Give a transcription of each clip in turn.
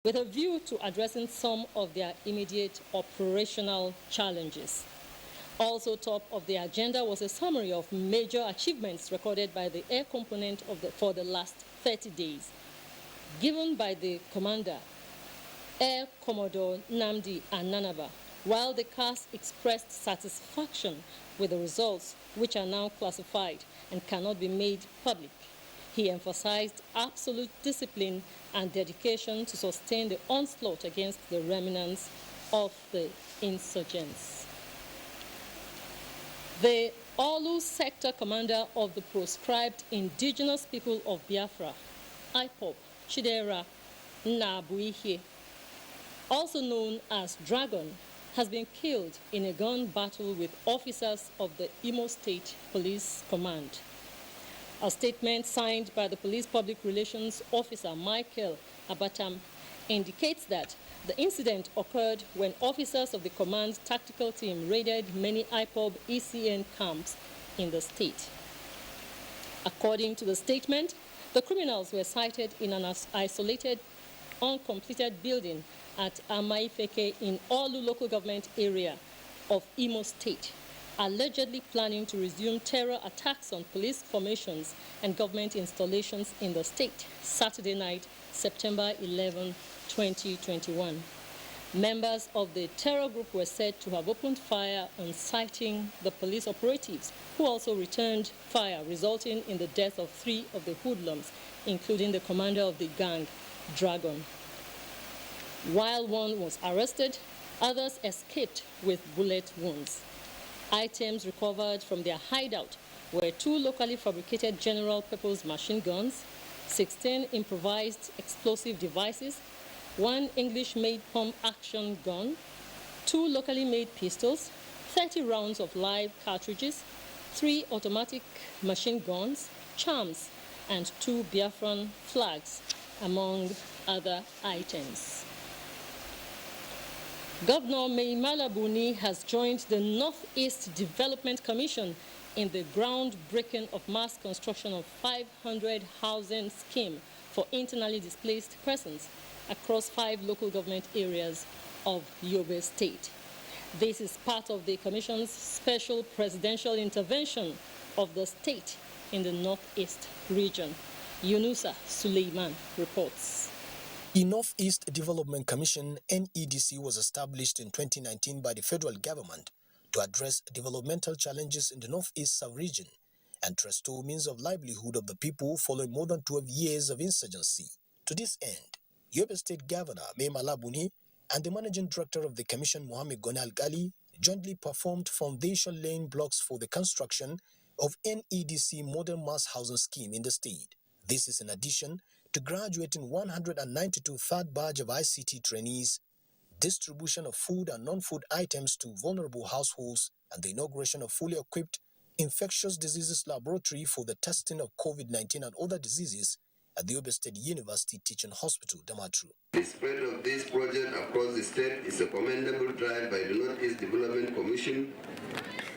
with a view to addressing some of their immediate operational challenges. Also top of the agenda was a summary of major achievements recorded by the air component for the last 30 days, given by the commander, Air Commodore Namdi Ananaba, while the CAS expressed satisfaction with the results, which are now classified and cannot be made public. He emphasized absolute discipline and dedication to sustain the onslaught against the remnants of the insurgents. The Olu sector commander of the proscribed indigenous people of Biafra, IPOB, Chidera Nnabuihe, also known as Dragon, has been killed in a gun battle with officers of the Imo State Police Command. A statement signed by the Police Public Relations Officer Michael Abatam indicates that the incident occurred when officers of the command tactical team raided many IPOB ECN camps in the state. According to the statement, the criminals were sighted in an isolated, uncompleted building at Amaifeke in Olu local government area of Imo State, allegedly planning to resume terror attacks on police formations and government installations in the state Saturday night, September 11, 2021. Members of the terror group were said to have opened fire on sighting the police operatives, who also returned fire, resulting in the death of 3 of the hoodlums, including the commander of the gang, Dragon. While one was arrested, others escaped with bullet wounds. Items recovered from their hideout were 2 locally fabricated general-purpose machine guns, 16 improvised explosive devices, 1 English-made pump-action gun, 2 locally made pistols, 30 rounds of live cartridges, 3 automatic machine guns, charms, and 2 Biafran flags, among other items. Governor Maimala Buni has joined the Northeast Development Commission in the groundbreaking of mass construction of 500 housing scheme for internally displaced persons across 5 local government areas of Yobe State. This is part of the Commission's special presidential intervention of the state in the Northeast region. Yunusa Suleiman reports. The Northeast Development Commission, NEDC, was established in 2019 by the federal government to address developmental challenges in the Northeast sub-region and to restore means of livelihood of the people following more than 12 years of insurgency. To this end, Yobe State Governor Maimala Buni and the Managing Director of the Commission, Mohammed Gonal Gali, jointly performed foundation laying blocks for the construction of NEDC modern mass housing scheme in the state. This is in addition to graduating 192 third batch of ICT trainees, distribution of food and non-food items to vulnerable households, and the inauguration of fully equipped infectious diseases laboratory for the testing of COVID-19 and other diseases at the Yobe State University Teaching Hospital, Damaturu. The spread of this project across the state is a commendable drive by the Northeast Development Commission,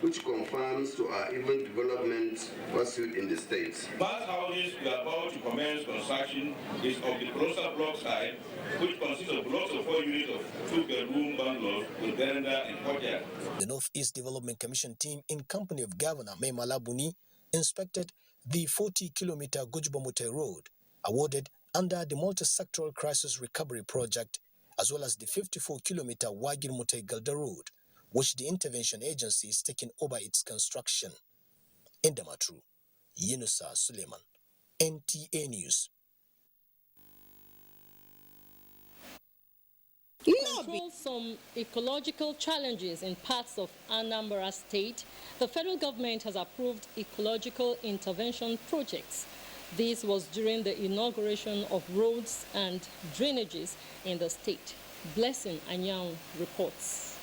which confirms to our even development pursuit in the state. Mass houses we are about to commence construction is of the closer block type, which consists of blocks of 4 units of 2-bedroom bungalows with veranda and courtyard. The Northeast Development Commission team, in company of Governor Maimala Buni, inspected the 40-kilometer Gujbomote Road, awarded under the Multi-Sectoral Crisis Recovery Project, as well as the 54-kilometer Wagir-Mote-Galda Road, which the intervention agency is taking over its construction. In Damaturu, Yunusa Suleiman, NTA News. Control some ecological challenges in parts of Anambra State, the federal government has approved ecological intervention projects. This was during the inauguration of roads and drainages in the state. Blessing Anyang reports.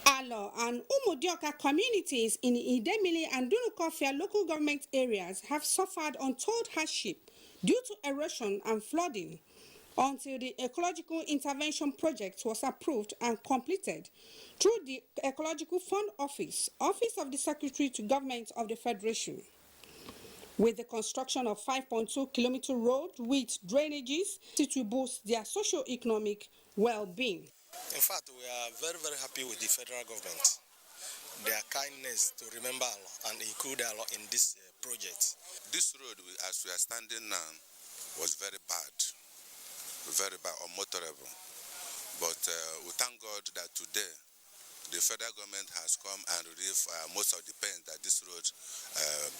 Alo and Umudioka communities in Idemili and Dunukofia local government areas have suffered untold hardship due to erosion and flooding until the ecological intervention project was approved and completed through the Ecological Fund Office of the Secretary to Government of the Federation. With the construction of 5.2-kilometer road with drainages, it will boost their socio-economic well-being. In fact, we are very, very happy with the federal government. Their kindness to remember and include in this project. This road, as we are standing now, was very bad, unmotorable. But we thank God that today the federal government has come and relieved most of the pain that this road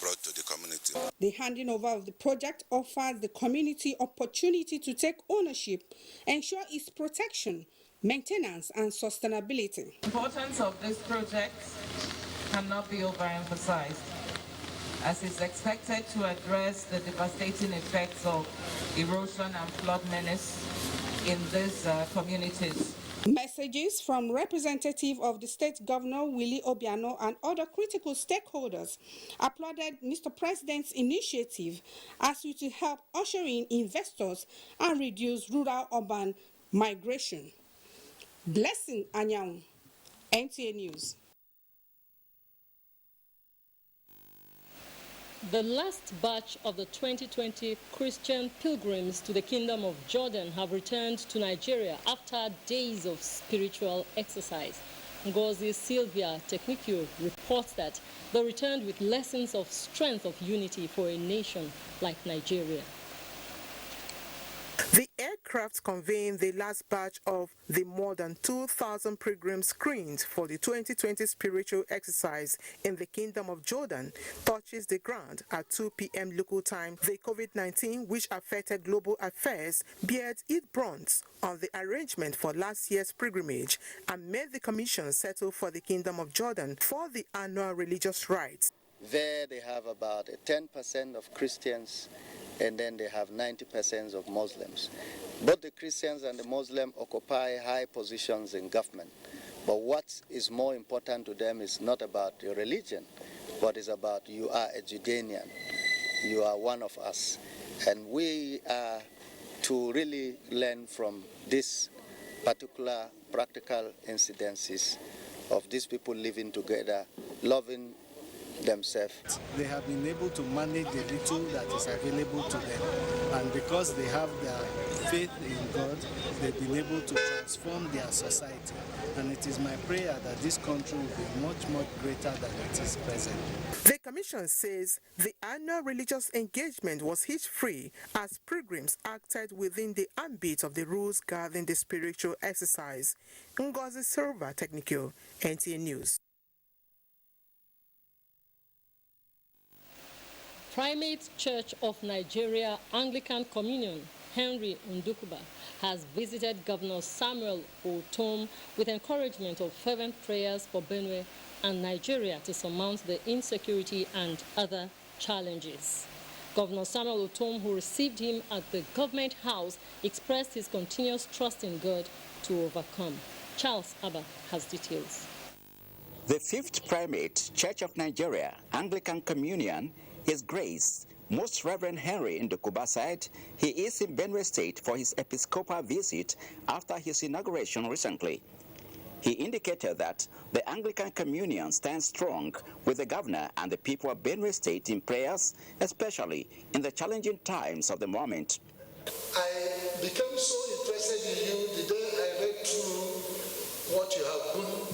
brought to the community. The handing over of the project offers the community opportunity to take ownership, ensure its protection, maintenance and sustainability. The importance of this project cannot be overemphasized, as it's expected to address the devastating effects of erosion and flood menace in these communities. Messages from representative of the state governor Willie Obiano and other critical stakeholders applauded Mr. President's initiative as it will help usher in investors and reduce rural-urban migration. Blessing Anyang, NTA News. The last batch of the 2020 Christian pilgrims to the Kingdom of Jordan have returned to Nigeria after days of spiritual exercise. Ngozi Sylvia Teknikio reports that they returned with lessons of strength of unity for a nation like Nigeria. The aircraft conveying the last batch of the more than 2,000 pilgrims screened for the 2020 spiritual exercise in the Kingdom of Jordan touches the ground at 2 p.m. local time. The COVID-19, which affected global affairs, bears its brunt on the arrangement for last year's pilgrimage and made the Commission settle for the Kingdom of Jordan for the annual religious rites. There they have about 10% of Christians, and then they have 90% of Muslims. Both the Christians and the Muslims occupy high positions in government. But what is more important to them is not about your religion, but it's about you are a Judanian. You are one of us. And we are to really learn from this particular practical incidences of these people living together, loving themselves. They have been able to manage the little that is available to them, and because they have their faith in God, they've been able to transform their society, and it is my prayer that this country will be much, much greater than it is present. The Commission says the annual religious engagement was hitch-free as pilgrims acted within the ambit of the rules governing the spiritual exercise. Ngozi Silva, Technical, NTA News. Primate Church of Nigeria Anglican Communion, Henry Ndukuba, has visited Governor Samuel Otom with encouragement of fervent prayers for Benue and Nigeria to surmount the insecurity and other challenges. Governor Samuel Otom, who received him at the government house, expressed his continuous trust in God to overcome. Charles Abba has details. The 5th Primate Church of Nigeria Anglican Communion, His Grace, Most Reverend Henry Ndukuba said he is in Benue State for his episcopal visit after his inauguration recently. He indicated that the Anglican Communion stands strong with the governor and the people of Benue State in prayers, especially in the challenging times of the moment. I became so interested in you the day I read through what you have done,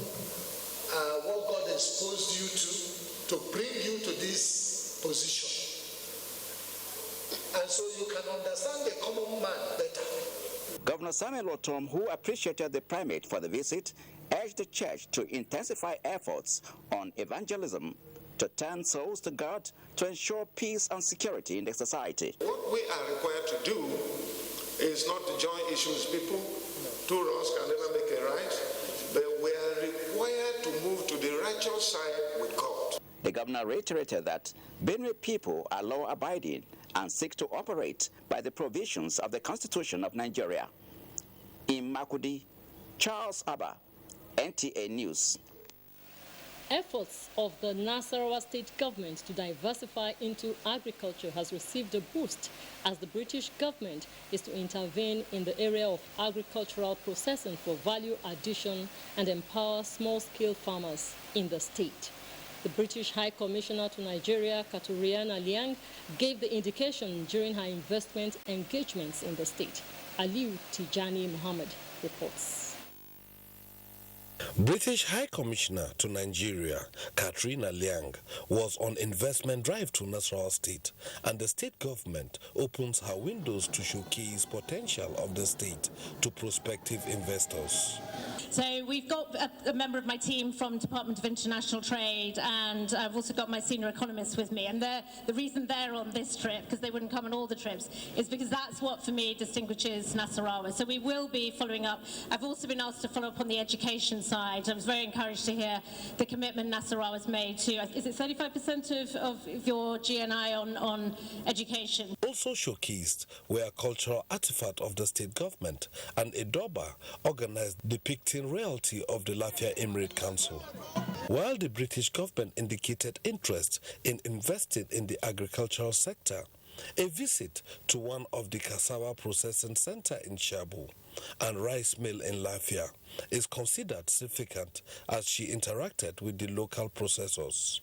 what God exposed you to bring you to this position. And so you can understand the common man better. Governor Samuel Otom, who appreciated the primate for the visit, urged the church to intensify efforts on evangelism, to turn souls to God, to ensure peace and security in the society. What we are required to do is not to join issues with people. Two wrongs can never make a right. But we are required to move to the righteous side with God. The governor reiterated that Benue people are law-abiding and seek to operate by the provisions of the Constitution of Nigeria. In Makudi, Charles Abba, NTA News. Efforts of the Nasarawa state government to diversify into agriculture has received a boost as the British government is to intervene in the area of agricultural processing for value addition and empower small-scale farmers in the state. The British High Commissioner to Nigeria, Katoriana Liang, gave the indication during her investment engagements in the state. Aliu Tijani Muhammad reports. British High Commissioner to Nigeria, Katrina Liang, was on investment drive to Nasarawa State, and the state government opens her windows to showcase potential of the state to prospective investors. So we've got a member of my team from Department of International Trade, and I've also got my senior economists with me. And the reason they're on this trip, because they wouldn't come on all the trips, is because that's what, for me, distinguishes Nasarawa. So we will be following up. I've also been asked to follow up on the education side. I was very encouraged to hear the commitment Nasarawa has made to, is it 35% of your GNI on education? Also showcased were a cultural artifact of the state government and a Doba organized depicting reality of the Lafia Emirate Council. While the British government indicated interest in investing in the agricultural sector, a visit to one of the cassava processing center in Shabu and rice mill in Lafia is considered significant as she interacted with the local processors.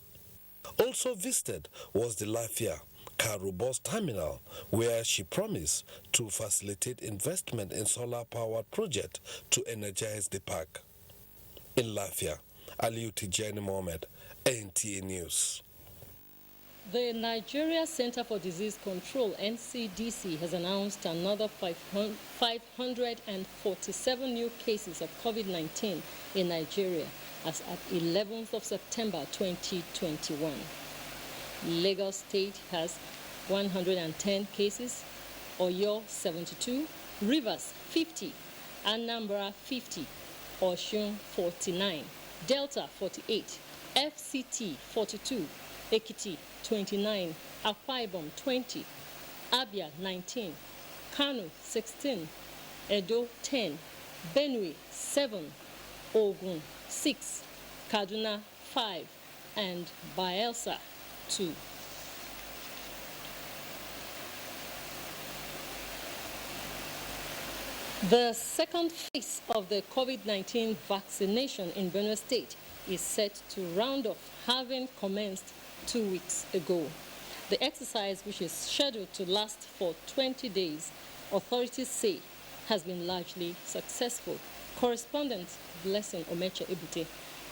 Also visited was the Lafia Cargo Bus Terminal, where she promised to facilitate investment in solar-powered project to energize the park. In Lafia, Aliu Tijani Mohammed, NTA News. The Nigeria Center for Disease Control, NCDC, has announced another 547 new cases of COVID-19 in Nigeria as at 11th of September 2021. Lagos State has 110 cases, Oyo 72, Rivers 50, Anambra 50, Osun 49, Delta 48, FCT 42, Ekiti 29, Akwa Ibom 20, Abia 19, Kano 16, Edo 10, Benue 7, Ogun 6, Kaduna 5, and Bayelsa 2. The second phase of the COVID-19 vaccination in Benue State is set to round off, having commenced 2 weeks ago. The exercise, which is scheduled to last for 20 days, authorities say has been largely successful. Correspondent Blessing Omeche Ebute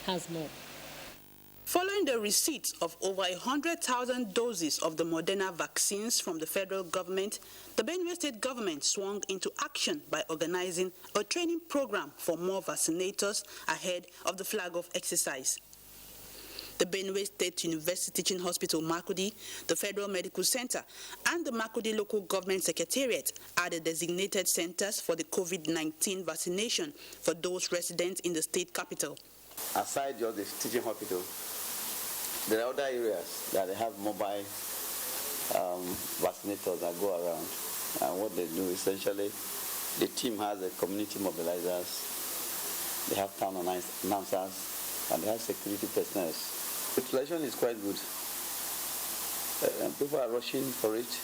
has more. Following the receipt of over 100,000 doses of the Moderna vaccines from the federal government, the Benue State government swung into action by organizing a training program for more vaccinators ahead of the flag-off exercise. The Benue State University Teaching Hospital Makudi, the Federal Medical Center, and the Makudi Local Government Secretariat are the designated centers for the COVID-19 vaccination for those residents in the state capital. Aside just the teaching hospital, there are other areas that they have mobile vaccinators that go around. And what they do, essentially, the team has the community mobilizers, they have town announcers, and they have security personnel. The utilization is quite good. People are rushing for it,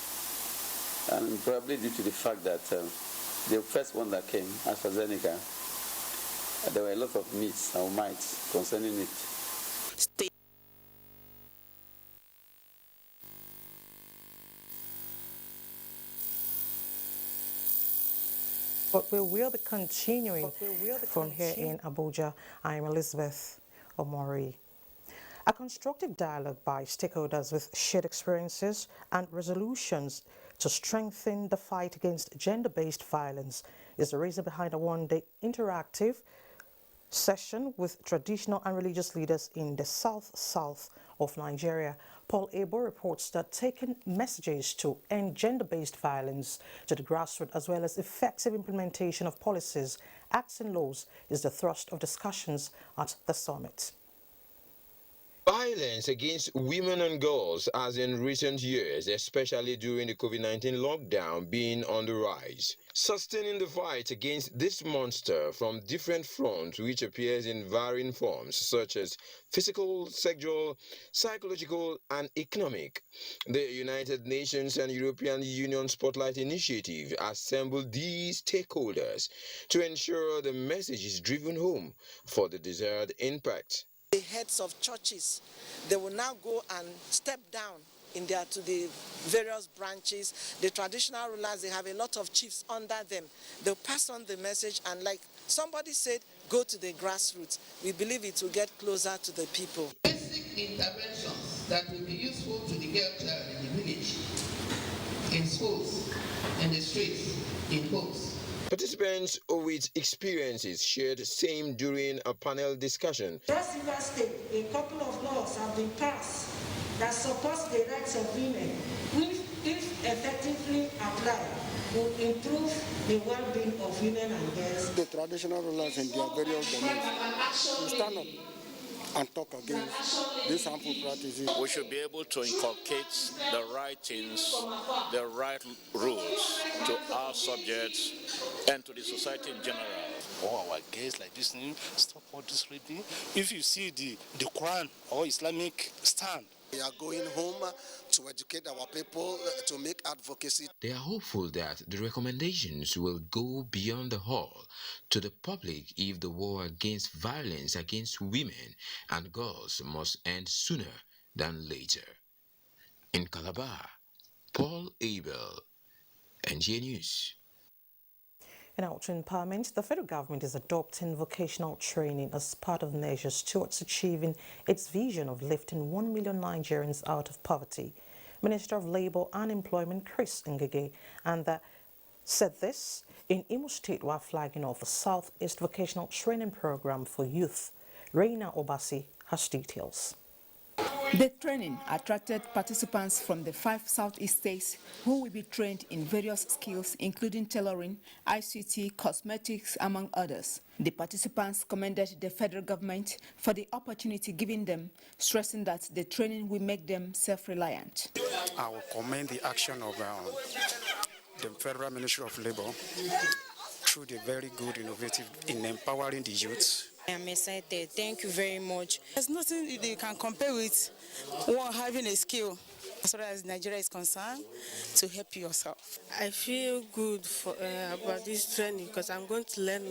and probably due to the fact that the first one that came, AstraZeneca, there were a lot of myths and mites concerning it. But we will be continuing from here in Abuja. I'm Elizabeth Omori. A constructive dialogue by stakeholders with shared experiences and resolutions to strengthen the fight against gender-based violence is the reason behind a one-day interactive session with traditional and religious leaders in the south of Nigeria. Paul Abo reports that taking messages to end gender-based violence to the grassroots as well as effective implementation of policies, acts and laws is the thrust of discussions at the summit. Violence against women and girls has in recent years, especially during the COVID-19 lockdown, been on the rise. Sustaining the fight against this monster from different fronts, which appears in varying forms such as physical, sexual, psychological, and economic. The United Nations and European Union Spotlight Initiative assembled these stakeholders to ensure the message is driven home for the desired impact. The heads of churches. They will now go and step down to the various branches. The traditional rulers, they have a lot of chiefs under them. They'll pass on the message, and like somebody said, go to the grassroots. We believe it will get closer to the people. Basic interventions that will be useful to the girl child in the village, in schools, in the streets, in homes. Participants with experiences shared same during a panel discussion. Just River State, a couple of laws have been passed that supports the rights of women, which, if effectively applied, will improve the well-being of women and girls. The traditional rulers and their various domains will stand up and talk against these harmful practices. We should be able to inculcate the right things, the right rules to our subjects and to the society in general. All our guests like this, stop all this reading. If you see the Quran or Islamic stand, we are going home to educate our people, to make advocacy. They are hopeful that the recommendations will go beyond the hall to the public if the war against violence against women and girls must end sooner than later. In Calabar, Paul Abel, NGA News. In Ultra Empowerment, the federal government is adopting vocational training as part of measures towards achieving its vision of lifting 1 million Nigerians out of poverty. Minister of Labour and Employment Chris Ngige said this in Imo State while flagging off the Southeast Vocational Training Program for Youth. Reina Obasi has details. The training attracted participants from the 5 Southeast states who will be trained in various skills including tailoring, ICT, cosmetics, among others. The participants commended the federal government for the opportunity given them, stressing that the training will make them self-reliant. I will commend the action of the Federal Ministry of Labour through the very good innovative in empowering the youth. I am excited. Thank you very much. There's nothing they can compare with having a skill as far as Nigeria is concerned to help yourself. I feel good about this training because I'm going to learn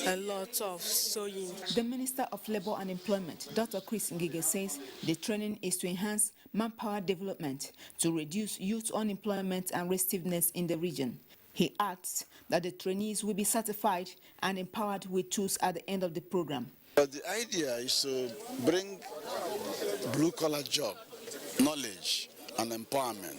a lot of sewing. The Minister of Labour and Employment, Dr. Chris Ngige, says the training is to enhance manpower development to reduce youth unemployment and restiveness in the region. He adds that the trainees will be certified and empowered with tools at the end of the program. The idea is to bring blue-collar job, knowledge and empowerment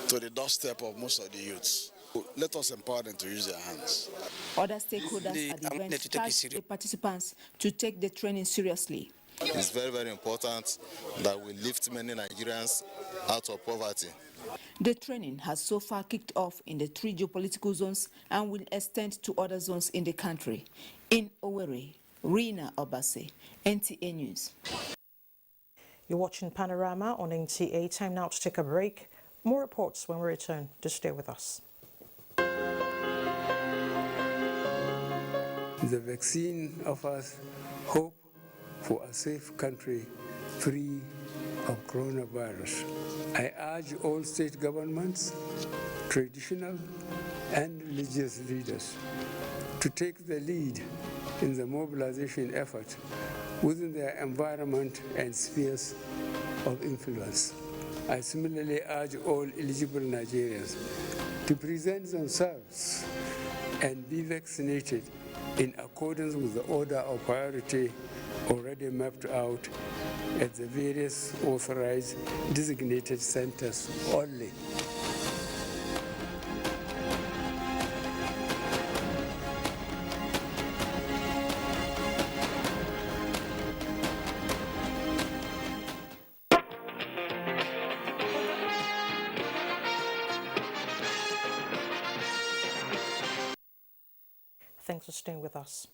to the doorstep of most of the youths. Let us empower them to use their hands. Other stakeholders at the event charged the participants to take the training seriously. It's very, very important that we lift many Nigerians out of poverty. The training has so far kicked off in the 3 geopolitical zones and will extend to other zones in the country. In Owerri, Rina Obase, NTA News. You're watching Panorama on NTA. Time now to take a break. More reports when we return. Just stay with us. The vaccine offers hope for a safe country free of coronavirus. I urge all state governments, traditional and religious leaders to take the lead in the mobilization effort within their environment and spheres of influence. I similarly urge all eligible Nigerians to present themselves and be vaccinated in accordance with the order of priority already mapped out at the various authorized designated centers only. Thanks for staying with us.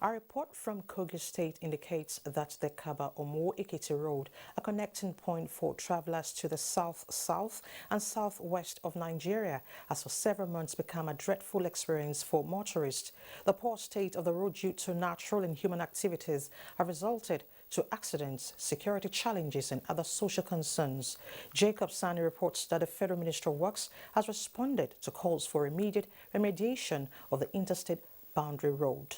Our report from Kogi State indicates that the Kaba-Omo-Ekiti Road, a connecting point for travelers to the south and southwest of Nigeria, has for several months become a dreadful experience for motorists. The poor state of the road due to natural and human activities have resulted to accidents, security challenges and other social concerns. Jacob Sani reports that the Federal Ministry of Works has responded to calls for immediate remediation of the interstate boundary road.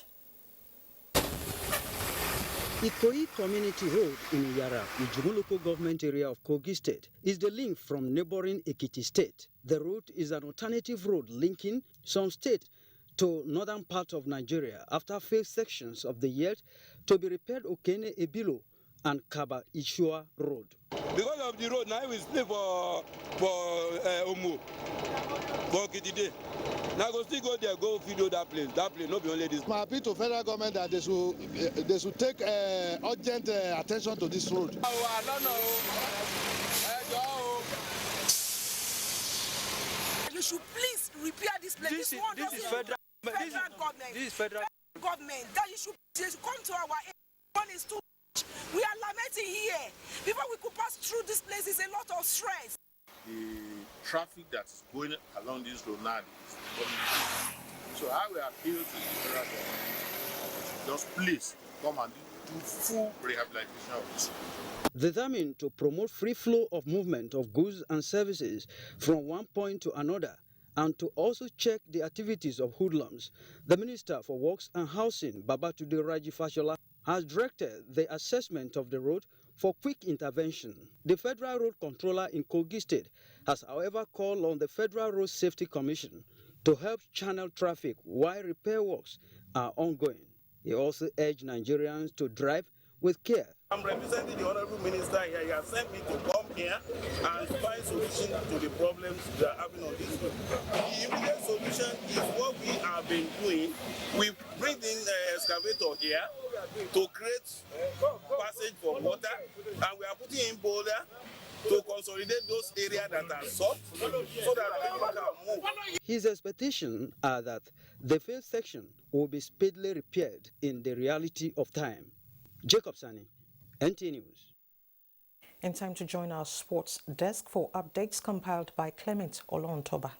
Ikoyi Community Road in Iyara, Ijumu local government area of Kogi State, is the link from neighboring Ekiti State. The road is an alternative road linking some state to northern part of Nigeria after failed sections of the yet to be repaired Okene Ebilo and Kaba Ishua Road. Because of the road, now we stay for Omo, for Kitide. Now go still go there, go video that place, not be only this. My appeal to federal government that they should take urgent attention to this road. I don't know. You should please repair this place. This is federal government. This is federal government. That you should come to our area. One is too much. We are lamenting here. Before we could pass through this place, is a lot of stress. The traffic that's going along this road now is coming. So I will appeal to the federal government, just please come and do full rehabilitation of this. Determined to promote free flow of movement of goods and services from one point to another, and to also check the activities of hoodlums, the Minister for Works and Housing, Babatude Raji Fashola, has directed the assessment of the road for quick intervention. The Federal Road Controller in Kogi State has, however, called on the Federal Road Safety Commission to help channel traffic while repair works are ongoing. He also urged Nigerians to drive with care. I'm representing the Honorable Minister here. He has sent me to come here and find solution to the problems they are having on this road. The immediate solution is what we have been doing. We bring in the excavator here to create passage for water, and we are putting in boulder to consolidate those areas that are soft so that people can move. His expectations are that the failed section will be speedily repaired in the reality of time. Jacob Sani, NT News. In time to join our sports desk for updates compiled by Clement Olontoba.